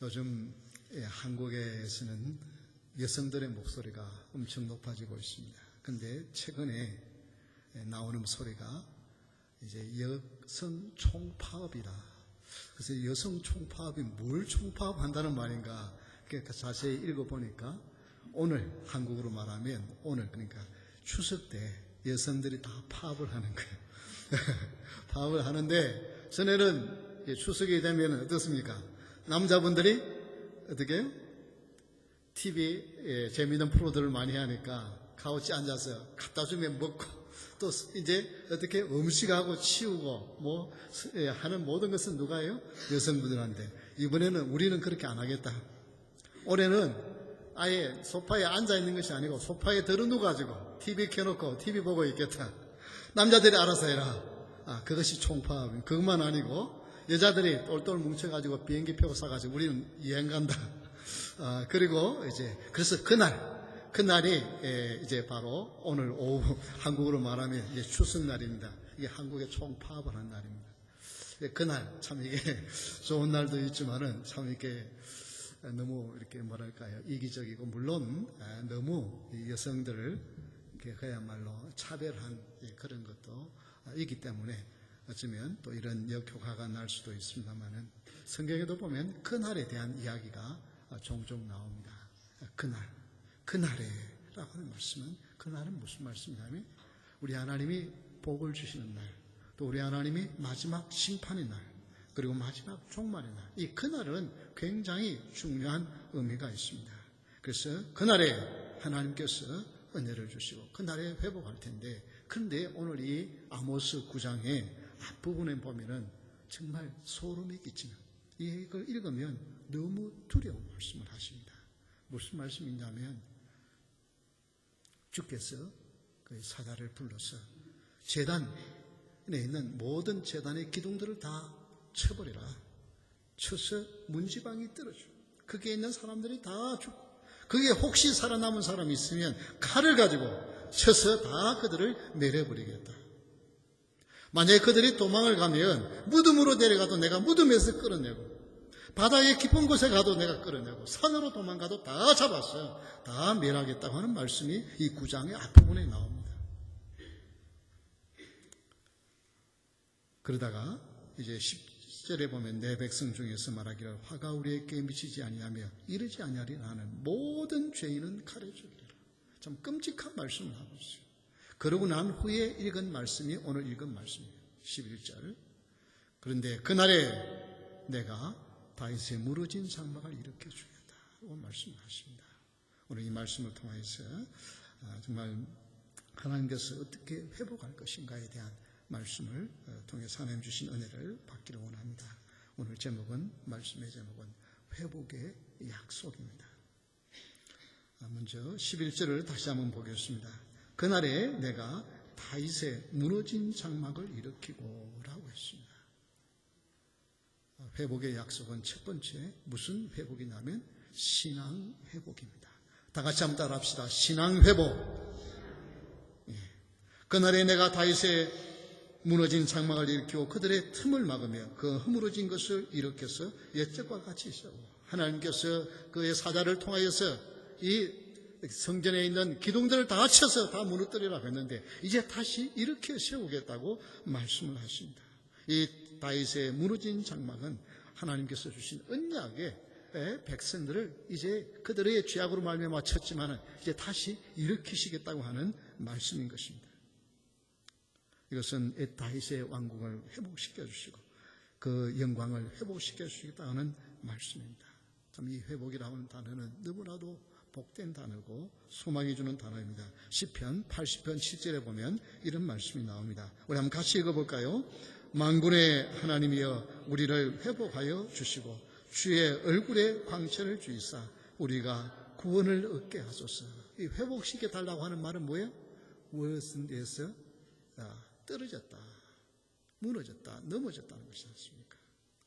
요즘 한국에서는 여성들의 목소리가 엄청 높아지고 있습니다. 근데 최근에 나오는 소리가 이제 여성 총파업이라. 그래서 여성 총파업이 뭘 총파업한다는 말인가? 그러니까 자세히 읽어보니까 오늘 한국으로 말하면 오늘 그러니까 추석 때 여성들이 다 파업을 하는 거예요. 파업을 하는데 전에는 추석이 되면 어떻습니까? 남자분들이 어떻게 해요? TV에 재미있는 프로들을 많이 하니까 카우치 앉아서 갖다 주면 먹고 또 이제 어떻게 음식하고 치우고 뭐 하는 모든 것은 누가 해요? 여성분들한테. 이번에는 우리는 그렇게 안 하겠다. 올해는 아예 소파에 앉아 있는 것이 아니고 소파에 들어누워가지고 TV 켜놓고 TV 보고 있겠다. 남자들이 알아서 해라. 그것이 총파업. 그것만 아니고 여자들이 똘똘 뭉쳐가지고 비행기 표 사가지고 우리는 여행 간다. 그리고 이제 그래서 그날이 이제 바로 오늘 오후 한국으로 말하면 이제 추석날입니다. 이게 한국의 총파업을 하는 날입니다. 그날 참 이게 좋은 날도 있지만은 참 이렇게 너무 이렇게 뭐랄까요 이기적이고 물론 너무 여성들을 그야말로 차별한 그런 것도 있기 때문에 어쩌면 또 이런 역효과가 날 수도 있습니다만은 성경에도 보면 그날에 대한 이야기가 종종 나옵니다. 그날에라고 하는 말씀은 그날은 무슨 말씀이냐면 우리 하나님이 복을 주시는 날, 또 우리 하나님이 마지막 심판의 날, 그리고 마지막 종말의 날, 이 그날은 굉장히 중요한 의미가 있습니다. 그래서 그날에 하나님께서 은혜를 주시고 그날에 회복할 텐데, 그런데 오늘 이 아모스 9장의 앞부분에 보면은 정말 소름이 끼치는, 이걸 읽으면 너무 두려운 말씀을 하십니다. 무슨 말씀이냐면 주께서 그 사자를 불러서 제단에 있는 모든 제단의 기둥들을 다 쳐버리라. 쳐서 문지방이 떨어져. 거기에 있는 사람들이 다 죽고, 거기에 혹시 살아남은 사람이 있으면 칼을 가지고 쳐서 다 그들을 내려버리겠다. 만약에 그들이 도망을 가면 무덤으로 내려가도 내가 무덤에서 끌어내고, 바다의 깊은 곳에 가도 내가 끌어내고, 산으로 도망가도 다 잡아서 다 멸하겠다고 하는 말씀이 이 9장의 앞부분에 나옵니다. 그러다가 이제 10절에 보면 내 백성 중에서 말하기를 화가 우리에게 미치지 아니하며 이르지 아니하리라 하는 모든 죄인은 칼에 죽이리라. 참 끔찍한 말씀을 하고 있어요. 그러고 난 후에 읽은 말씀이 오늘 읽은 말씀이에요. 11절. 그런데 그날에 내가 다윗의 무너진 장막을 일으켜 주겠다 라고 말씀하십니다. 오늘 이 말씀을 통해서 정말 하나님께서 어떻게 회복할 것인가에 대한 말씀을 통해서 하나님 주신 은혜를 받기를 원합니다. 오늘 제목은, 말씀의 제목은 회복의 약속입니다. 먼저 11절을 다시 한번 보겠습니다. 그날에 내가 다윗의 무너진 장막을 일으키고 라고 했습니다. 회복의 약속은 첫 번째 무슨 회복이냐면 신앙 회복입니다. 다 같이 한번 따라합시다. 신앙 회복. 그날에 내가 다윗의 무너진 장막을 일으키고 그들의 틈을 막으며 그 허물어진 것을 일으켜서 옛적과 같이 세우고, 하나님께서 그의 사자를 통하여서 이 성전에 있는 기둥들을 다 쳐서 다 무너뜨리라고 했는데 이제 다시 일으켜 세우겠다고 말씀을 하십니다. 이 다윗의 무너진 장막은 하나님께서 주신 언약의 백성들을 이제 그들의 죄악으로 말미암아 쳤지만은 이제 다시 일으키시겠다고 하는 말씀인 것입니다. 이것은 다윗의 왕국을 회복시켜 주시고 그 영광을 회복시켜 주시겠다는 말씀입니다. 참 이 회복이라고 하는 단어는 너무나도 복된 단어고 소망이 주는 단어입니다. 시편 80편 7절에 보면 이런 말씀이 나옵니다. 우리 한번 같이 읽어볼까요? 만군의 하나님이여 우리를 회복하여 주시고 주의 얼굴에 광채를 주이사 우리가 구원을 얻게 하소서. 이 회복시켜 달라고 하는 말은 뭐예요? 무엇에 대해서 떨어졌다, 무너졌다, 넘어졌다는 것이지 않습니까?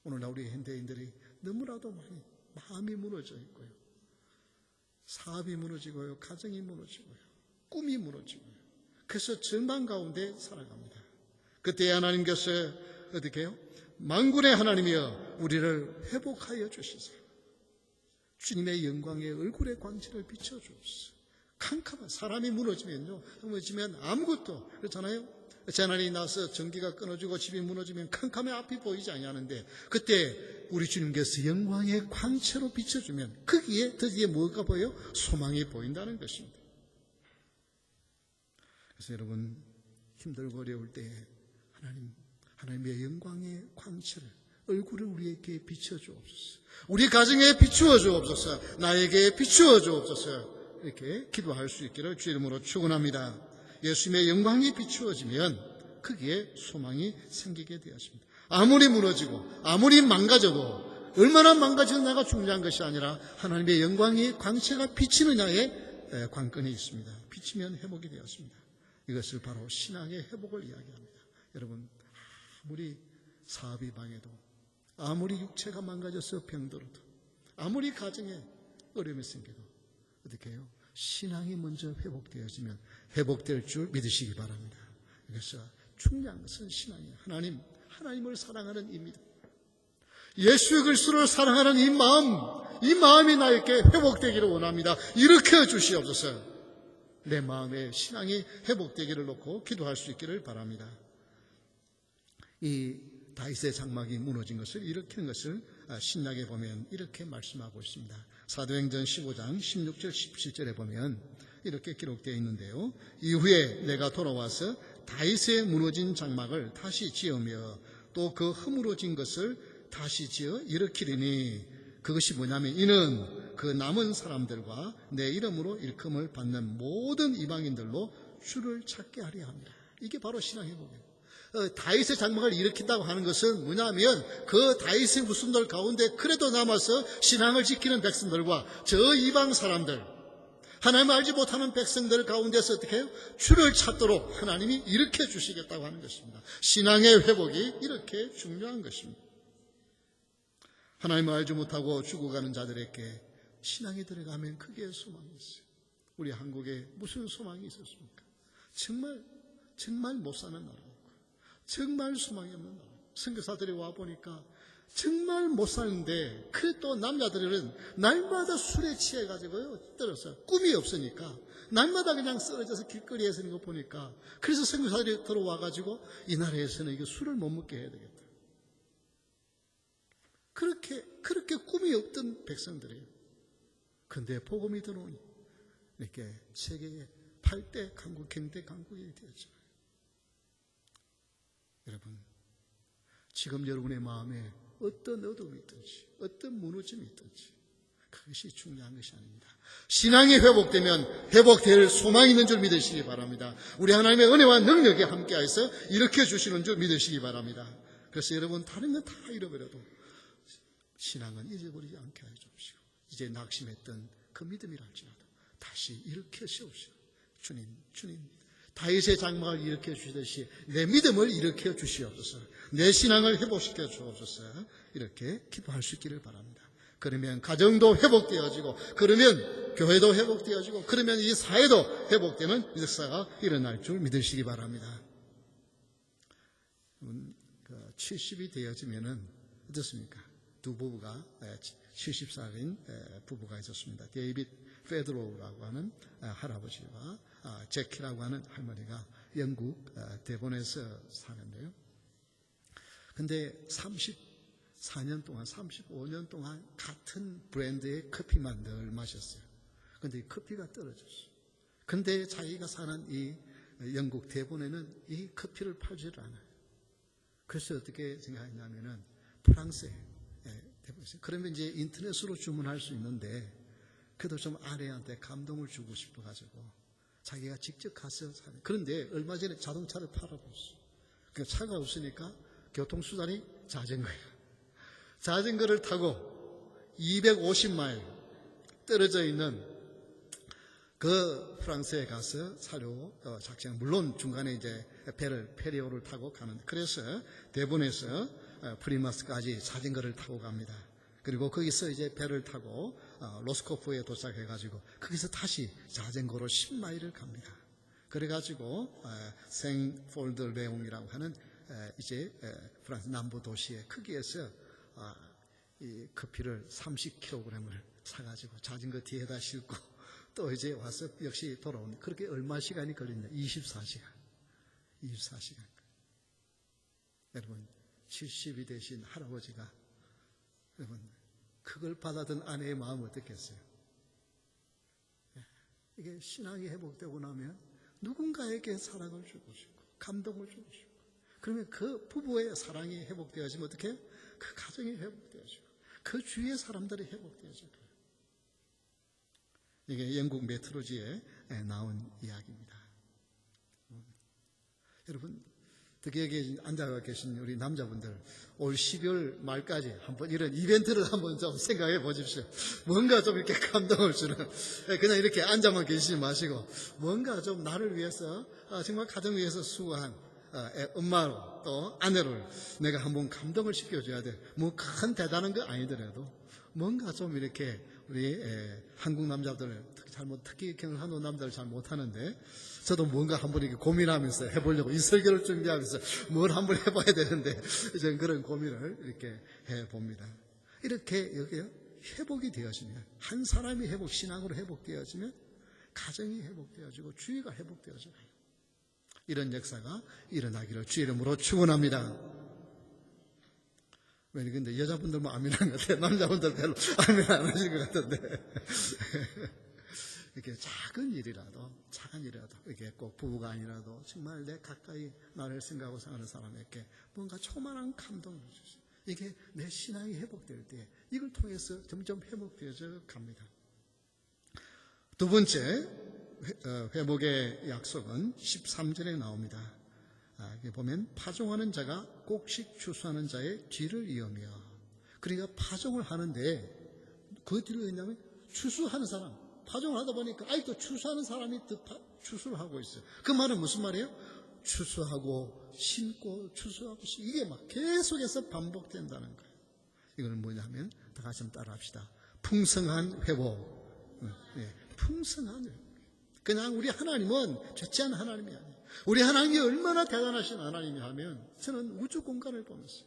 오늘날 우리 현대인들이 너무나도 많이 마음이 무너져 있고요, 사업이 무너지고요, 가정이 무너지고요, 꿈이 무너지고요. 그래서 절망 가운데 살아갑니다. 그때 하나님께서 어떻게 해요? 만군의 하나님이여 우리를 회복하여 주시사 주님의 영광의 얼굴의 광채를 비춰주옵소서. 캄캄한 사람이 무너지면 아무것도 그렇잖아요. 재난이 나서 전기가 끊어지고 집이 무너지면 캄캄해 앞이 보이지 아니하는데 그때 우리 주님께서 영광의 광채로 비춰주면 거기에 드디어 뭐가 보여요? 소망이 보인다는 것입니다. 그래서 여러분 힘들고 어려울 때 하나님의 영광의 광채를 얼굴을 우리에게 비춰주옵소서. 우리 가정에 비추어 주옵소서. 나에게 비추어 주옵소서. 이렇게 기도할 수 있기를 주 이름으로 축원합니다. 예수님의 영광이 비추어지면 거기에 소망이 생기게 되었습니다. 아무리 무너지고 아무리 망가져도 얼마나 망가지는 나가 중요한 것이 아니라 하나님의 영광이 광채가 비치느냐에 관건이 있습니다. 비치면 회복이 되었습니다. 이것을 바로 신앙의 회복을 이야기합니다. 여러분 아무리 사업이 망해도 아무리 육체가 망가져서 병들어도 아무리 가정에 어려움이 생겨도 어떻게 해요? 신앙이 먼저 회복되어지면 회복될 줄 믿으시기 바랍니다. 그래서 중요한 것은 신앙이에요. 하나님을 사랑하는 이 믿음, 예수 그리스도를 사랑하는 이 마음이 나에게 회복되기를 원합니다. 일으켜 주시옵소서. 내 마음의 신앙이 회복되기를 놓고 기도할 수 있기를 바랍니다. 이 다윗의 장막이 무너진 것을 일으키는 것을 신약에 보면 이렇게 말씀하고 있습니다. 사도행전 15장 16절 17절에 보면 이렇게 기록되어 있는데요. 이후에 내가 돌아와서 다윗의 무너진 장막을 다시 지으며 또 그 허물어진 것을 다시 지어 일으키리니 그것이 뭐냐면 이는 그 남은 사람들과 내 이름으로 일컬음을 받는 모든 이방인들로 주를 찾게 하려 합니다. 이게 바로 신앙 회복이에요. 다윗의 장막을 일으킨다고 하는 것은 뭐냐면 그 다윗의 후손들 가운데 그래도 남아서 신앙을 지키는 백성들과 저 이방 사람들, 하나님을 알지 못하는 백성들 가운데서 어떻게 해요? 주를 찾도록 하나님이 일으켜 주시겠다고 하는 것입니다. 신앙의 회복이 이렇게 중요한 것입니다. 하나님을 알지 못하고 죽어가는 자들에게 신앙이 들어가면 크게 소망이 있어요. 우리 한국에 무슨 소망이 있었습니까? 정말 못 사는 나라고, 정말 소망이 없는 나라. 선교사들이 와보니까 정말 못 사는데 그래도 남자들은 날마다 술에 취해가지고요 떨어서 꿈이 없으니까 날마다 그냥 쓰러져서 길거리에 서는 거 보니까 그래서 선교사들이 들어와가지고 이 나라에서는 이거 술을 못 먹게 해야 되겠다. 그렇게 꿈이 없던 백성들이에요. 그런데 복음이 들어오니 이렇게 세계의 8대 강국, 경대 강국이 되었죠. 여러분, 지금 여러분의 마음에 어떤 어둠이 있든지 어떤 무너짐이 있든지 그것이 중요한 것이 아닙니다. 신앙이 회복되면 회복될 소망이 있는 줄 믿으시기 바랍니다. 우리 하나님의 은혜와 능력이 함께해서 일으켜 주시는 줄 믿으시기 바랍니다. 그래서 여러분 다른 건 다 잃어버려도 신앙은 잊어버리지 않게 해 주시고 이제 낙심했던 그 믿음이라 할지라도 다시 일으켜 세우시고 주님 다윗의 장막을 일으켜 주시듯이 내 믿음을 일으켜 주시옵소서. 내 신앙을 회복시켜 주옵소서. 이렇게 기도할 수 있기를 바랍니다. 그러면 가정도 회복되어지고 그러면 교회도 회복되어지고 그러면 이 사회도 회복되는 역사가 일어날 줄 믿으시기 바랍니다. 70이 되어지면은 어떻습니까? 두 부부가 70살인 부부가 있었습니다. 데이빗 페드로우라고 하는 할아버지와 제키라고 하는 할머니가 영국 대본에서 사는데요. 근데 34년 동안 35년 동안 같은 브랜드의 커피만 늘 마셨어요. 근데 이 커피가 떨어졌어요. 근데 자기가 사는 이 영국 대본에는 이 커피를 팔지를 않아요. 그래서 어떻게 생각했냐면은 프랑스에 대본이 있어요. 그러면 이제 인터넷으로 주문할 수 있는데 그래도 좀 아내한테 감동을 주고 싶어가지고 자기가 직접 가서 사는. 그런데 얼마 전에 자동차를 팔아봤어. 그 차가 없으니까 교통수단이 자전거예요. 자전거를 타고 250마일 떨어져 있는 그 프랑스에 가서 사료 작성. 물론 중간에 이제 페리오를 타고 가는데 그래서 대본에서 프리마스까지 자전거를 타고 갑니다. 그리고 거기서 이제 배를 타고 로스코프에 도착해가지고 거기서 다시 자전거로 10마일을 갑니다. 그래가지고 생폴드 레옹이라고 하는 이제 프랑스 남부 도시의 거기에서 이 커피를 30kg을 사가지고 자전거 뒤에다 싣고 또 이제 와서 역시 돌아오는, 그렇게 얼마 시간이 걸리냐? 24시간. 24시간. 여러분, 70이 되신 할아버지가, 여러분, 그걸 받아든 아내의 마음은 어떻겠어요? 이게 신앙이 회복되고 나면 누군가에게 사랑을 주고 싶고 감동을 주고 싶고, 그러면 그 부부의 사랑이 회복되어지면 어떻게 해요? 그 가정이 회복되어지고 그 주위의 사람들이 회복되어질 거예요. 이게 영국 메트로지에 나온 이야기입니다. 여러분, 특히 여기 앉아 계신 우리 남자분들, 올 12월 말까지 한번 이런 이벤트를 한번 좀 생각해 보십시오. 뭔가 좀 이렇게 감동을 주는, 그냥 이렇게 앉아만 계시지 마시고, 뭔가 좀 나를 위해서, 정말 가정 위해서 수고한 엄마로 또 아내를 내가 한번 감동을 시켜줘야 돼. 뭐 큰 대단한 거 아니더라도 뭔가 좀 이렇게 우리 한국 남자들, 특히 한국 남자들 잘 못하는데, 저도 뭔가 한번 이렇게 고민하면서 해보려고, 이 설교를 준비하면서 뭘 한번 해봐야 되는데, 이제 그런 고민을 이렇게 해봅니다. 이렇게 여기에 회복이 되어지면, 한 사람이 신앙으로 회복되어지면 가정이 회복되어지고 주위가 회복되어져요. 이런 역사가 일어나기를 주의 이름으로 축원합니다. 왜 근데 여자분들만 아멘하는 것 같아요. 남자분들 별로 아멘 안 하시는 것 같은데. 이렇게 작은 일이라도 이게 꼭 부부가 아니라도 정말 내 가까이 나를 생각하고 사는 사람에게 뭔가 초만한 감동을 주시죠. 이게 내 신앙이 회복될 때 이걸 통해서 점점 회복되어져 갑니다. 두 번째 회복의 약속은 13절에 나옵니다. 여기 보면 파종하는 자가 곡식 추수하는 자의 뒤를 이으며, 그러니까 파종을 하는데 그 뒤를 이으냐면 추수하는 사람, 파종을 하다 보니까 아직도 추수하는 사람이 추수를 하고 있어요. 그 말은 무슨 말이에요? 추수하고 심고 추수하고 심고, 이게 막 계속해서 반복된다는 거예요. 이거는 뭐냐면 다 같이 한번 따라합시다. 풍성한 회복. 풍성한 회복. 그냥 우리 하나님은 죄치한 하나님이 아니에요. 우리 하나님이 얼마나 대단하신 하나님이 하면, 저는 우주 공간을 보면서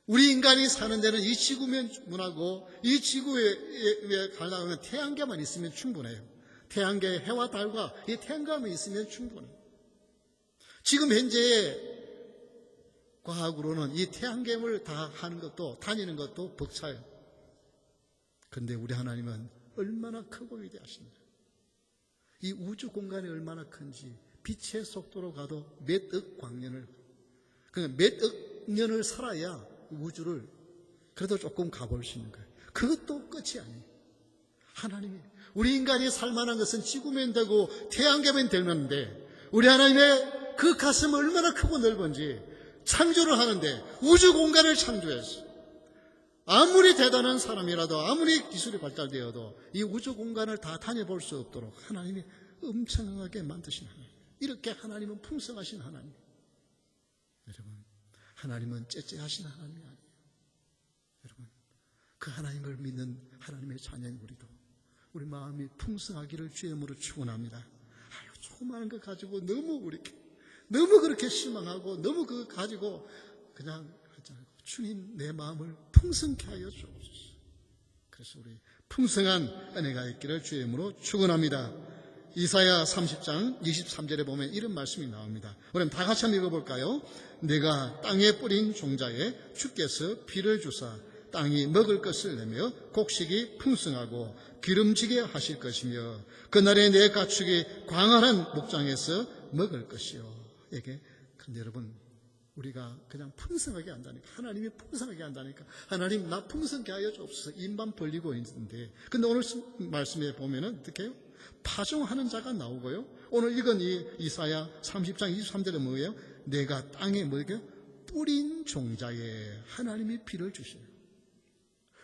우리 인간이 사는 데는 이 지구면하고 이 지구에 가려면 태양계만 있으면 충분해요. 태양계, 해와 달과 이 태양계만 있으면 충분해요. 지금 현재 과학으로는 이 태양계를 다 하는 것도, 다니는 것도 벅차요. 그런데 우리 하나님은 얼마나 크고 위대하신가. 이 우주 공간이 얼마나 큰지, 빛의 속도로 가도 몇억 광년을, 그러니까 몇억 년을 살아야 우주를 그래도 조금 가볼 수 있는 거예요. 그것도 끝이 아니에요. 하나님이, 우리 인간이 살만한 것은 지구면 되고 태양계면 되는데, 우리 하나님의 그 가슴은 얼마나 크고 넓은지 창조를 하는데 우주 공간을 창조했어요. 아무리 대단한 사람이라도, 아무리 기술이 발달되어도 이 우주 공간을 다 다녀볼 수 없도록 하나님이 엄청나게 만드신 하나님. 이렇게 하나님은 풍성하신 하나님. 여러분, 하나님은 째째하신 하나님이 아니에요. 여러분, 그 하나님을 믿는 하나님의 자녀인 우리도 우리 마음이 풍성하기를 주의 이름으로 축원합니다. 아유, 조그마한 거 가지고 너무 그렇게 실망하고 너무 그거 가지고 그냥 하잖아요. 주님, 내 마음을 풍성케 하여 주옵소서. 그래서 우리 풍성한 은혜가 있기를 주의 이름으로 축원합니다. 이사야 30장 23절에 보면 이런 말씀이 나옵니다. 우리 다 같이 한번 읽어볼까요? 내가 땅에 뿌린 종자에 주께서 비를 주사 땅이 먹을 것을 내며 곡식이 풍성하고 기름지게 하실 것이며, 그날에 내 가축이 광활한 목장에서 먹을 것이요. 이게, 근데 여러분, 우리가 그냥 풍성하게 한다니까, 하나님이 풍성하게 한다니까, 하나님 나 풍성하게 하여 주옵소서 입만 벌리고 있는데, 근데 오늘 말씀에 보면은 어떻게 해요? 파종하는 자가 나오고요. 오늘 읽은 이 이사야 30장 23절에 뭐예요? 내가 땅에 뭐예요? 뿌린 종자에 하나님이 비를 주셔요.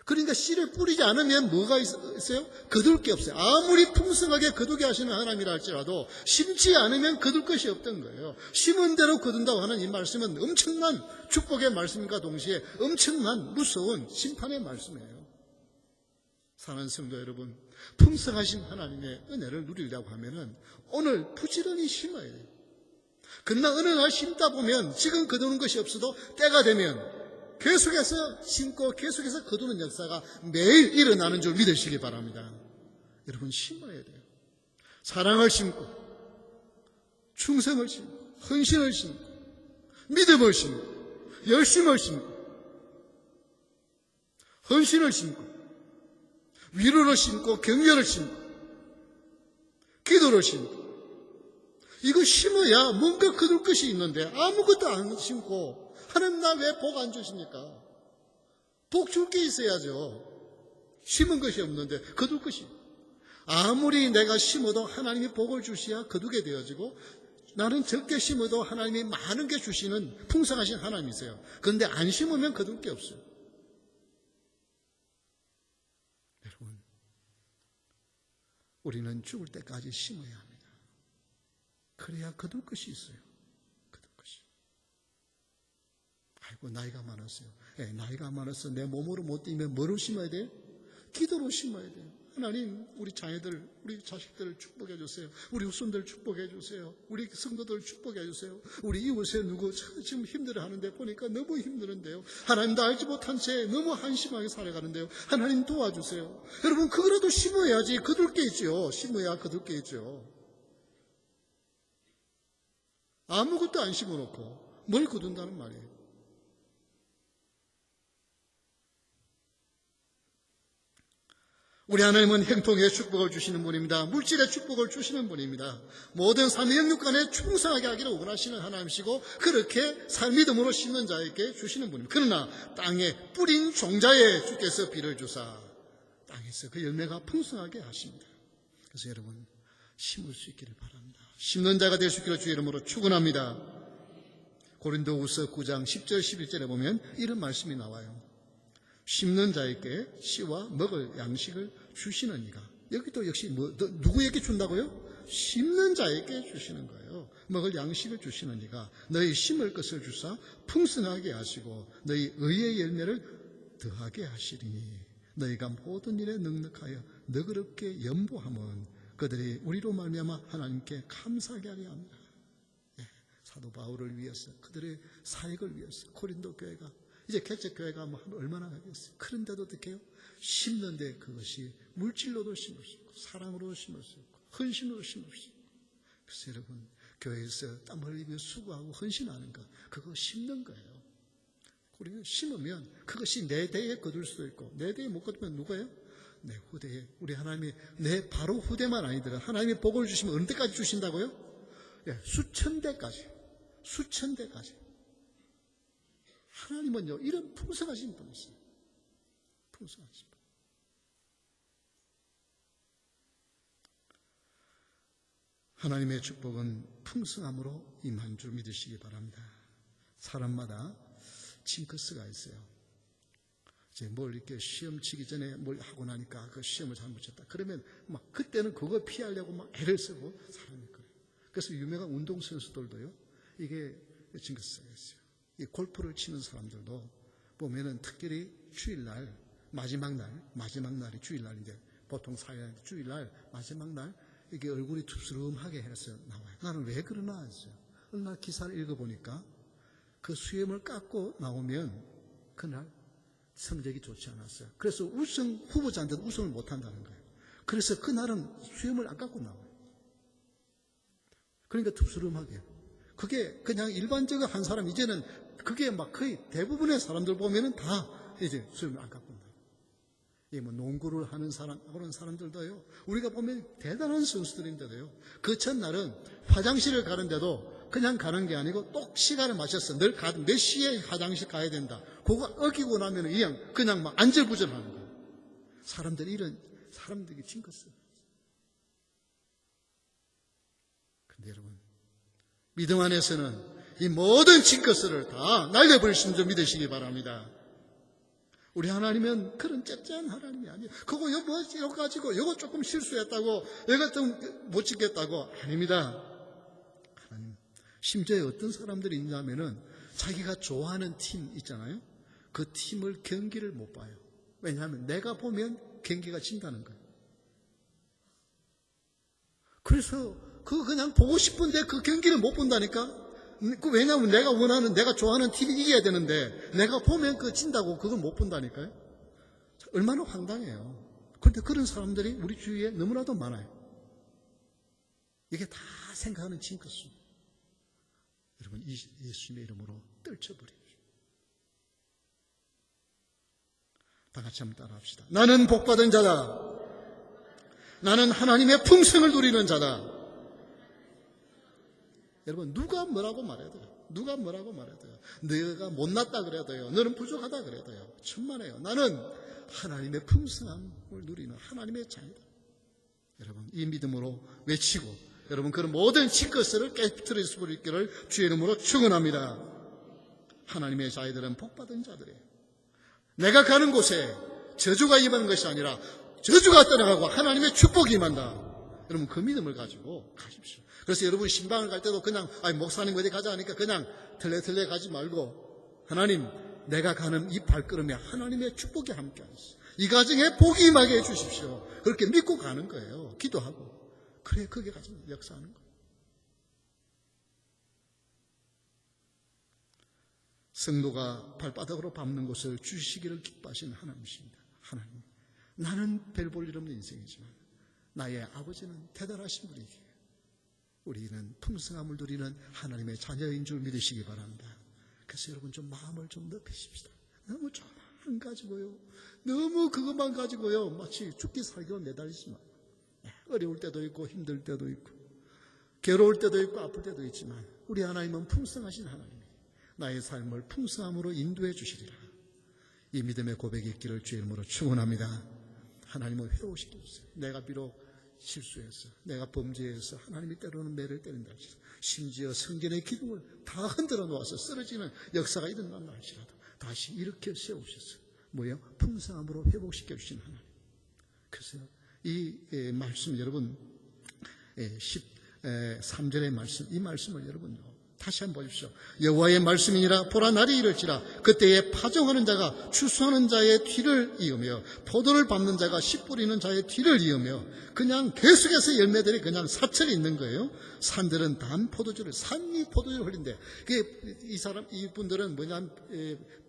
그러니까 씨를 뿌리지 않으면 뭐가 있어요? 거둘 게 없어요. 아무리 풍성하게 거두게 하시는 하나님이라 할지라도 심지 않으면 거둘 것이 없던 거예요. 심은 대로 거둔다고 하는 이 말씀은 엄청난 축복의 말씀과 동시에 엄청난 무서운 심판의 말씀이에요. 사랑하는 성도 여러분, 풍성하신 하나님의 은혜를 누리려고 하면은 오늘 부지런히 심어야 돼요. 그러나 어느 날 심다 보면 지금 거두는 것이 없어도 때가 되면 계속해서 심고 계속해서 거두는 역사가 매일 일어나는 줄 믿으시기 바랍니다. 여러분, 심어야 돼요. 사랑을 심고, 충성을 심고, 헌신을 심고, 믿음을 심고, 열심을 심고, 헌신을 심고, 위로를 심고, 격려를 심고, 기도를 심고, 이거 심어야 뭔가 거둘 것이 있는데 아무것도 안 심고 하나님 나 왜 복 안 주십니까? 복 줄 게 있어야죠. 심은 것이 없는데 거둘 것이. 아무리 내가 심어도 하나님이 복을 주셔야 거두게 되어지고, 나는 적게 심어도 하나님이 많은 게 주시는 풍성하신 하나님이세요. 그런데 안 심으면 거둘 게 없어요. 여러분, 우리는 죽을 때까지 심어야 합니다. 그래야 거둘 것이 있어요. 거둘 것이. 아이고, 나이가 많았어요. 나이가 많아서 내 몸으로 못 뛰면 뭐로 심어야 돼요? 기도로 심어야 돼요. 하나님, 우리 자녀들, 우리 자식들을 축복해 주세요. 우리 후손들 축복해 주세요. 우리 성도들 축복해 주세요. 우리 이웃에 누구 지금 힘들어 하는데 보니까 너무 힘드는데요. 하나님도 알지 못한 채 너무 한심하게 살아가는데요. 하나님 도와주세요. 여러분, 그거라도 심어야지 거둘 게 있죠. 심어야 거둘 게 있죠. 아무것도 안 심어놓고 뭘 거둔다는 말이에요. 우리 하나님은 행통의 축복을 주시는 분입니다. 물질의 축복을 주시는 분입니다. 모든 삶의 영육간에 충성하게 하기를 원하시는 하나님이시고, 그렇게 믿음으로 심는 자에게 주시는 분입니다. 그러나 땅에 뿌린 종자에 주께서 비를 주사 땅에서 그 열매가 풍성하게 하십니다. 그래서 여러분, 심을 수 있기를 바랍니다. 심는 자가 될 수 있기를 주의 이름으로 축원합니다. 고린도후서 9장 10절 11절에 보면 이런 말씀이 나와요. 심는 자에게 씨와 먹을 양식을 주시는 이가. 여기도 역시 누구에게 준다고요? 심는 자에게 주시는 거예요. 먹을 양식을 주시는 이가 너희 심을 것을 주사 풍성하게 하시고 너희 의의 열매를 더하게 하시리니 너희가 모든 일에 넉넉하여 너그럽게 연보함은 그들이 우리로 말미암아 하나님께 감사하게 하려 합니다. 사도 바울을 위해서, 그들의 사역을 위해서 고린도 교회가, 이제 개척 교회가 얼마나 가겠어요. 그런데도 어떻게 해요? 심는데 그것이 물질로도 심을 수 있고, 사랑으로도 심을 수 있고, 헌신으로 심을 수 있고. 그래서 여러분, 교회에서 땀 흘리며 수고하고 헌신하는 것, 그거 심는 거예요. 우리는 심으면 그것이 내 대에 거둘 수도 있고, 내 대에 못 거두면 누구예요? 내 후대에, 우리 하나님이 내 바로 후대만 아니더라. 하나님이 복을 주시면 어느 때까지 주신다고요? 수천 대까지. 수천 대까지. 하나님은요, 이런 풍성하신 분이세요. 풍성하신 분. 하나님의 축복은 풍성함으로 임한 줄 믿으시기 바랍니다. 사람마다 징크스가 있어요. 이제 뭘 이렇게 시험 치기 전에 뭘 하고 나니까 그 시험을 잘못 쳤다. 그러면 막 그때는 그걸 피하려고 막 애를 쓰고 사람이 그래요. 그래서 유명한 운동선수들도요, 이게 징크스가 있어요. 이 골프를 치는 사람들도 보면은 특별히 주일날, 마지막 날이 주일날인데, 보통 사회인데 주일날, 마지막 날, 이게 얼굴이 춥스름하게 해서 나와요. 나는 왜 그러나 했어요. 어느 날 기사를 읽어보니까 그 수염을 깎고 나오면 그날 성적이 좋지 않았어요. 그래서 우승 후보자인데도 우승을 못한다는 거예요. 그래서 그날은 수염을 안 깎고 나와요. 그러니까 춥스름하게. 그게 그냥 일반적으로 한 사람, 이제는 그게 막 거의 대부분의 사람들 보면은 다 이제 수염을 안 깎고 나와요. 이 뭐 농구를 하는 사람, 그런 사람들도요, 우리가 보면 대단한 선수들인데도요, 그 첫날은 화장실을 가는데도 그냥 가는 게 아니고 똑 시간을 맞춰서 몇 시에 화장실 가야 된다. 그거 어기고 나면 그냥 막 안절부절하는 거예요. 사람들이 이런 사람들이 징크스. 근데 여러분, 믿음 안에서는 이 모든 징크스를 다 날려버리신 줄 믿으시기 바랍니다. 우리 하나님은 그런 째째한 하나님이 아니에요. 그거 이거 가지고 이거 조금 실수했다고, 이거 좀 못 지켰다고. 아닙니다. 하나님, 심지어 어떤 사람들이 있냐면은 자기가 좋아하는 팀 있잖아요. 그 팀을 경기를 못 봐요. 왜냐하면 내가 보면 경기가 진다는 거예요. 그래서 그거 그냥 보고 싶은데 그 경기를 못 본다니까. 왜냐하면 내가 원하는, 내가 좋아하는 팀이 이겨야 되는데 내가 보면 진다고 그걸 못 본다니까요. 얼마나 황당해요. 그런데 그런 사람들이 우리 주위에 너무나도 많아요. 이게 다 생각하는 징크스. 여러분, 예수님의 이름으로 떨쳐버립시다. 다 같이 한번 따라합시다. 나는 복받은 자다. 나는 하나님의 풍성을 누리는 자다. 여러분, 누가 뭐라고 말해도요. 누가 뭐라고 말해도요. 너가 못났다 그래도요. 너는 부족하다 그래도요. 천만에요. 나는 하나님의 풍성함을 누리는 하나님의 자이다. 여러분, 이 믿음으로 외치고 여러분 그런 모든 징크스를 깨뜨릴 수 있기를 주의 이름으로 축원합니다. 하나님의 자이들은 복받은 자들이에요. 내가 가는 곳에 저주가 임하는 것이 아니라 저주가 떠나가고 하나님의 축복이 임한다. 여러분, 그 믿음을 가지고 가십시오. 그래서 여러분 신방을 갈 때도 그냥 목사님 어디 가자 하니까 그냥 털레털레 가지 말고, 하나님, 내가 가는 이 발걸음에 하나님의 축복이 함께 하시오. 이 가정에 복이 임하게 해주십시오. 그렇게 믿고 가는 거예요. 기도하고. 그래, 그게 가서 역사하는 거예요. 성도가 발바닥으로 밟는 곳을 주시기를 기뻐하시는 하나님이십니다. 하나님, 나는 별 볼 일 없는 인생이지만 나의 아버지는 대단하신 분이기에 우리는 풍성함을 누리는 하나님의 자녀인 줄 믿으시기 바랍니다. 그래서 여러분 좀 마음을 좀 넓히십시다. 너무 조금만 가지고요, 너무 그것만 가지고요 마치 죽기 살기로 내달리지 마. 어려울 때도 있고 힘들 때도 있고 괴로울 때도 있고 아플 때도 있지만 우리 하나님은 풍성하신 하나님이에요. 나의 삶을 풍성함으로 인도해 주시리라. 이 믿음의 고백이 있기를 주의 이름으로 축원합니다. 하나님을 회오시켜 주세요. 내가 비록 실수해서, 내가 범죄해서 하나님이 때로는 매를 때린다 할지라도, 심지어 성전의 기둥을 다 흔들어 놓아서 쓰러지는 역사가 일어난다 할지라도 다시 이렇게 세우셔서 뭐예요? 풍성함으로 회복시켜 주시는 하나님. 그래서 이 말씀, 여러분 13절의 말씀, 이 말씀을 여러분요 다시 한번 보십시오. 여호와의 말씀이니라. 보라, 날이 이를지라. 그때에 파종하는 자가 추수하는 자의 뒤를 이으며 포도를 밟는 자가 씨 뿌리는 자의 뒤를 이으며, 그냥 계속해서 열매들이 그냥 사철이 있는 거예요. 산들은 단 포도주를, 산이 포도주를 흘린대. 이분들은 뭐냐면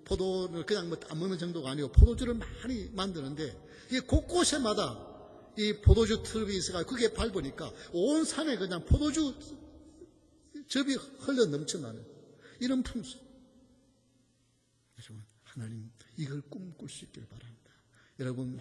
포도를 그냥 안 먹는 정도가 아니고 포도주를 많이 만드는데, 이게 곳곳에마다 이 포도주 틀이 있어가 그게 밟으니까 온 산에 그냥 포도주 접이 흘러 넘쳐나는 이런 풍수. 여러분, 하나님 이걸 꿈꿀 수 있길 바랍니다. 여러분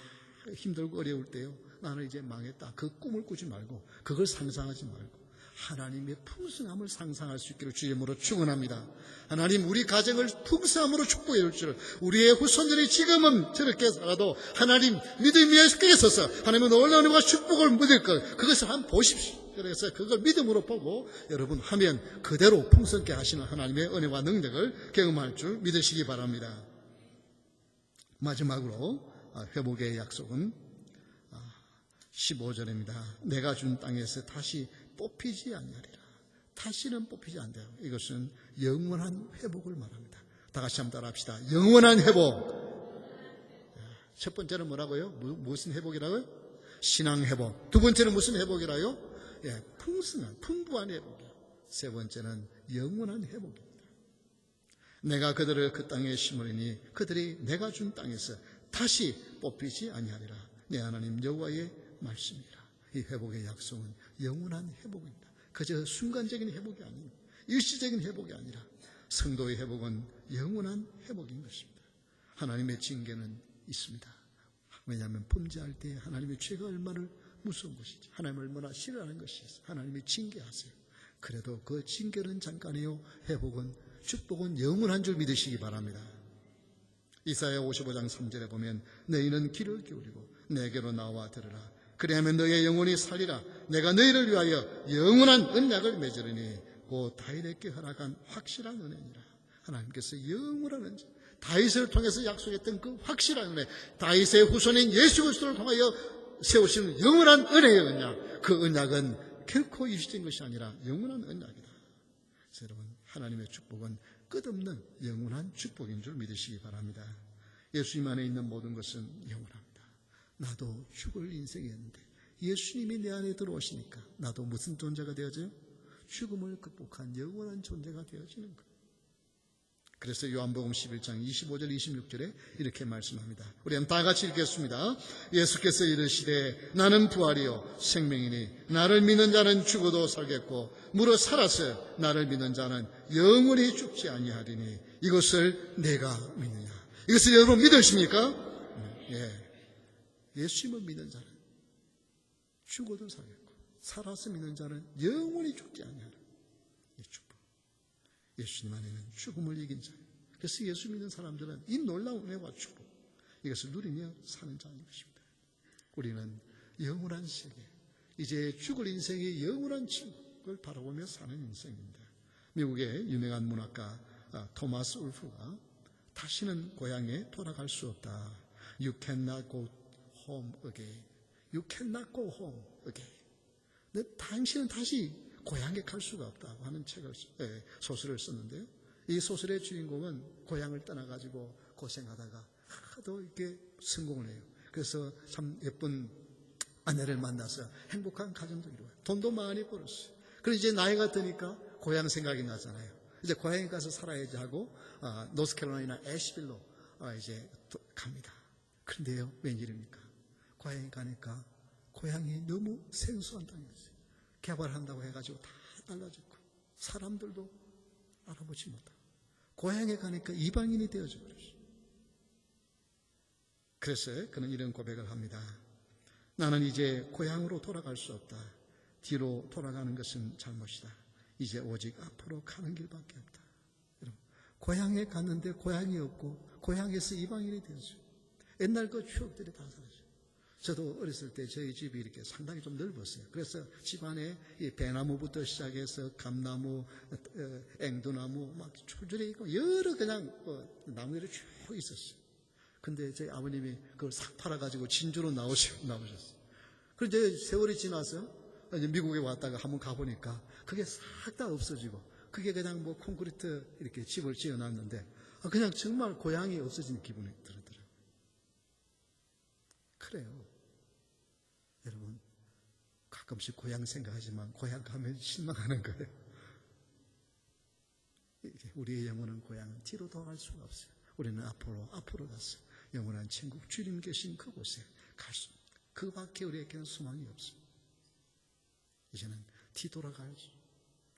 힘들고 어려울 때요, 나는 이제 망했다, 그 꿈을 꾸지 말고, 그걸 상상하지 말고 하나님의 풍성함을 상상할 수 있기를 주의 이름으로 축원합니다. 하나님, 우리 가정을 풍성함으로 축복해 줄 줄, 우리의 후손들이 지금은 저렇게 살아도 하나님 믿음 위에 크게 서서 하나님은 놀라움과 축복을 믿을 것, 그것을 한번 보십시오. 그래서 그걸 믿음으로 보고 여러분 하면 그대로 풍성케 하시는 하나님의 은혜와 능력을 경험할 줄 믿으시기 바랍니다. 마지막으로 회복의 약속은 15절입니다. 내가 준 땅에서 다시 뽑히지 아니하리라. 다시는 뽑히지 않는다. 이것은 영원한 회복을 말합니다. 다 같이 한번 따라합시다. 영원한 회복. 첫 번째는 뭐라고요? 무슨 회복이라고요? 신앙 회복. 두 번째는 무슨 회복이라요? 풍성한, 풍부한 회복이요. 세 번째는 영원한 회복입니다. 내가 그들을 그 땅에 심으리니 그들이 내가 준 땅에서 다시 뽑히지 아니하리라. 내 하나님 여호와의 말씀이라. 이 회복의 약속은 영원한 회복입니다. 그저 순간적인 회복이 아닙니다. 일시적인 회복이 아니라 성도의 회복은 영원한 회복인 것입니다. 하나님의 징계는 있습니다. 왜냐하면 범죄할 때 하나님의 죄가 얼마나 무서운 것이지, 하나님을 얼마나 싫어하는 것이지 하나님이 징계하세요. 그래도 그 징계는 잠깐이요, 회복은, 축복은 영원한 줄 믿으시기 바랍니다. 이사야 55장 3절에 보면 너희는 귀를 기울이고 내게로 나와 들으라. 그리하면 너희의 영혼이 살리라. 내가 너희를 위하여 영원한 언약을 맺으리니 곧 다윗에게 허락한 확실한 은혜니라. 하나님께서 영원한 은혜, 다윗을 통해서 약속했던 그 확실한 은혜, 다윗의 후손인 예수 그리스도를 통하여 세우시는 영원한 은혜의 언약, 그 언약은 결코 일시적인 것이 아니라 영원한 언약이다. 그래서 여러분, 하나님의 축복은 끝없는 영원한 축복인 줄 믿으시기 바랍니다. 예수님 안에 있는 모든 것은 영원합니다. 나도 죽을 인생이었는데 예수님이 내 안에 들어오시니까 나도 무슨 존재가 되어져요? 죽음을 극복한 영원한 존재가 되어지는 거예요. 그래서 요한복음 11장 25절 26절에 이렇게 말씀합니다. 우리는 다 같이 읽겠습니다. 예수께서 이르시되 나는 부활이요 생명이니 나를 믿는 자는 죽어도 살겠고 무릇 살아서 나를 믿는 자는 영원히 죽지 아니하리니 이것을 내가 믿느냐. 이것을 여러분 믿으십니까? 예. 예수님을 믿는 자는 죽어도 살겠고 살아서 믿는 자는 영원히 죽지 아니하리니 이 축복. 예수님 안에는 죽음을 이긴 자예요. 그래서 예수 믿는 사람들은 이 놀라운 은혜와 축복 이것을 누리며 사는 자인 것입니다. 우리는 영원한 세계, 이제 죽을 인생의 영원한 축복을 바라보며 사는 인생입니다. 미국의 유명한 문학가 토마스 울프가 다시는 고향에 돌아갈 수 없다. You cannot go home again. You cannot go home again. 당신은 다시 고향에 갈 수가 없다고 하는 소설을 썼는데요. 이 소설의 주인공은 고향을 떠나가지고 고생하다가 하도 이렇게 성공을 해요. 그래서 참 예쁜 아내를 만나서 행복한 가정도 이루어요. 돈도 많이 벌었어요. 그리고 이제 나이가 드니까 고향 생각이 나잖아요. 이제 고향에 가서 살아야지 하고 노스캐롤라이나 애쉬빌로 이제 갑니다. 그런데요, 웬일입니까? 고향에 가니까 고향이 너무 생소한 땅이었어요. 개발한다고 해가지고 다 달라졌고 사람들도 알아보지 못하고 고향에 가니까 이방인이 되어져 버렸어요. 그래서 그는 이런 고백을 합니다. 나는 이제 고향으로 돌아갈 수 없다. 뒤로 돌아가는 것은 잘못이다. 이제 오직 앞으로 가는 길밖에 없다. 여러분, 고향에 갔는데 고향이 없고 고향에서 이방인이 되었어요. 옛날 그 추억들이 다 사라져요. 저도 어렸을 때 저희 집이 이렇게 상당히 좀 넓었어요. 그래서 집안에 이 배나무부터 시작해서 감나무, 앵두나무 막 줄줄이 있고 여러 그냥 나무들이 쭉 있었어요. 근데 저희 아버님이 그걸 싹 팔아가지고 진주로 나오셨어요. 그런데 이제 세월이 지나서 이제 미국에 왔다가 한번 가보니까 그게 싹 다 없어지고 그게 그냥 뭐 콘크리트 이렇게 집을 지어놨는데 그냥 정말 고향이 없어진 기분이 들더라고요. 그래요. 여러분, 가끔씩 고향 생각하지만 고향 가면 실망하는 거예요. 우리의 영원한 고향은 뒤로 돌아갈 수가 없어요. 우리는 앞으로 가서 영원한 천국 주님 계신 그곳에 갈 수, 그 밖에 우리에게는 소망이 없어요. 이제는 뒤돌아갈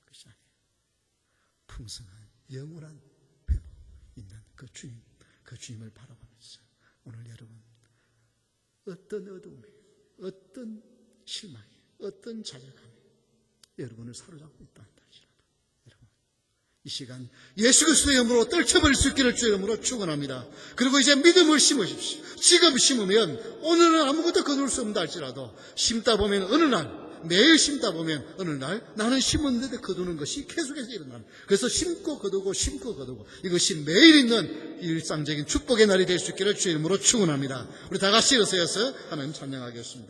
것이 아니에요. 풍성한 영원한 회복 있는 그 주님을 바라보면서 오늘 여러분 어떤 어둠이, 어떤 실망이, 어떤 좌절감이 여러분을 사로잡고 있다 할지라도 여러분 이 시간 예수 그리스도의 이름으로 떨쳐버릴 수 있기를 주의 이름으로 축원합니다. 그리고 이제 믿음을 심으십시오. 지금 심으면 오늘은 아무것도 거둘 수 없다 할지라도 심다 보면 어느 날 매일 심다 보면 어느 날 나는 심었는데 거두는 것이 계속해서 일어나는 그래서 심고 거두고 심고 거두고 이것이 매일 있는 일상적인 축복의 날이 될 수 있기를 주의 이름으로 축원합니다. 우리 다 같이 일어서서 하나님 찬양하겠습니다.